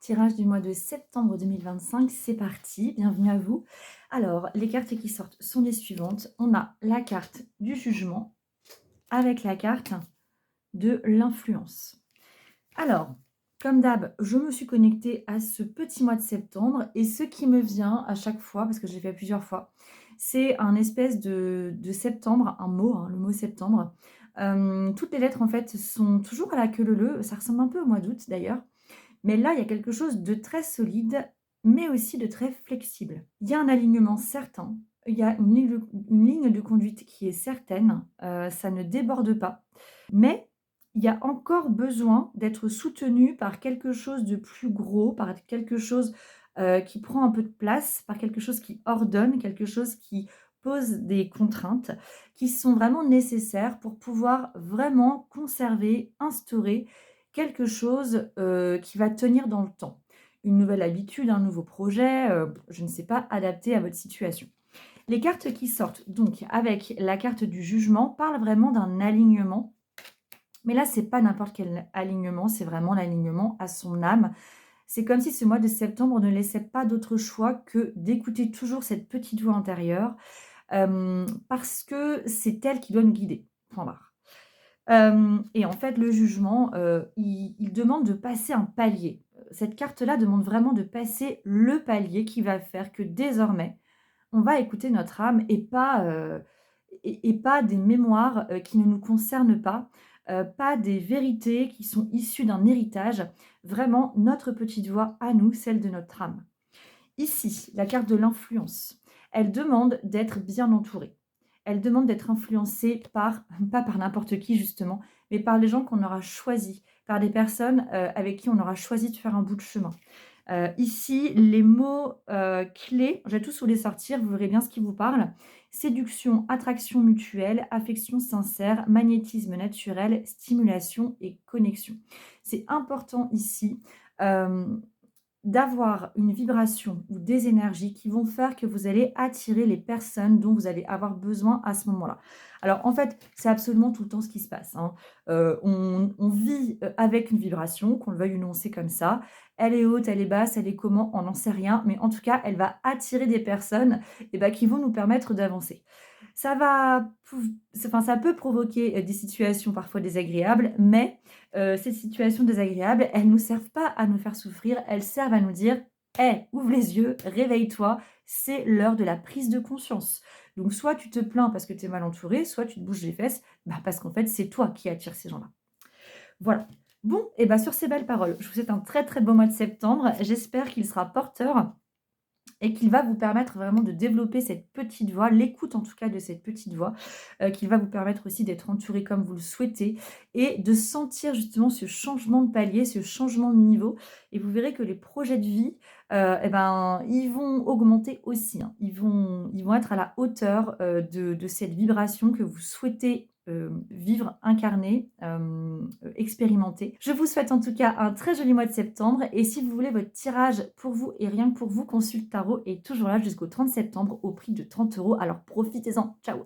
Tirage du mois de septembre 2025, c'est parti, bienvenue à vous. Alors, les cartes qui sortent sont les suivantes. On a la carte du jugement avec la carte de l'influence. Alors, comme d'hab, je me suis connectée à ce petit mois de septembre et ce qui me vient à chaque fois, parce que j'ai fait plusieurs fois, c'est un espèce de septembre, un mot, hein, le mot septembre. Toutes les lettres, en fait, sont toujours à la queue leu. Ça ressemble un peu au mois d'août d'ailleurs. Mais là, il y a quelque chose de très solide, mais aussi de très flexible. Il y a un alignement certain, il y a une ligne de conduite qui est certaine, ça ne déborde pas. Mais il y a encore besoin d'être soutenu par quelque chose de plus gros, par quelque chose, qui prend un peu de place, par quelque chose qui ordonne, quelque chose qui pose des contraintes, qui sont vraiment nécessaires pour pouvoir vraiment conserver, instaurer quelque chose, qui va tenir dans le temps. Une nouvelle habitude, un nouveau projet, je ne sais pas, adapté à votre situation. Les cartes qui sortent donc avec la carte du jugement parlent vraiment d'un alignement, mais là, c'est pas n'importe quel alignement, c'est vraiment l'alignement à son âme. C'est comme si ce mois de septembre ne laissait pas d'autre choix que d'écouter toujours cette petite voix intérieure, parce que c'est elle qui doit nous guider. Point barre. Et en fait, le jugement, il demande de passer un palier. Cette carte-là demande vraiment de passer le palier qui va faire que désormais, on va écouter notre âme et pas des mémoires, qui ne nous concernent pas des vérités qui sont issues d'un héritage. Vraiment notre petite voix à nous, celle de notre âme. Ici, la carte de l'influence, elle demande d'être bien entourée. Elle demande d'être influencée par, pas par n'importe qui justement, mais par les gens qu'on aura choisis, par des personnes avec qui on aura choisi de faire un bout de chemin. Ici, les mots clés, je vais tous vous les sortir, vous verrez bien ce qui vous parle. Séduction, attraction mutuelle, affection sincère, magnétisme naturel, stimulation et connexion. C'est important ici. euh, D'avoir une vibration ou des énergies qui vont faire que vous allez attirer les personnes dont vous allez avoir besoin à ce moment-là. Alors en fait, c'est absolument tout le temps ce qui se passe, hein. On vit, avec une vibration, qu'on le veuille ou non, c'est comme ça. Elle est haute, elle est basse, elle est comment? On n'en sait rien, mais en tout cas, elle va attirer des personnes et bah, qui vont nous permettre d'avancer. Ça va pouv enfin, ça peut provoquer, des situations parfois désagréables, mais ces situations désagréables, elles nous servent pas à nous faire souffrir, elles servent à nous dire: «Hé, ouvre les yeux, réveille-toi, c'est l'heure de la prise de conscience». Donc soit tu te plains parce que tu es mal entouré, soit tu te bouges les fesses, bah, parce qu'en fait, c'est toi qui attires ces gens-là. Voilà. Bon et bah, sur ces belles paroles, je vous souhaite un très, très beau mois de septembre. J'espère qu'il sera porteur et qu'il va vous permettre vraiment de développer cette petite voix, l'écoute en tout cas de cette petite voix, qui va vous permettre aussi d'être entouré comme vous le souhaitez et de sentir justement ce changement de palier, ce changement de niveau et vous verrez que les projets de vie, et ben, ils vont augmenter aussi, hein. Ils vont être à la hauteur, de cette vibration que vous souhaitez, vivre, incarner, expérimenter. Je vous souhaite en tout cas un très joli mois de septembre et si vous voulez votre tirage pour vous et rien que pour vous, Consult Tarot est toujours là jusqu'au 30 septembre au prix de 30 €. Alors profitez-en. Ciao!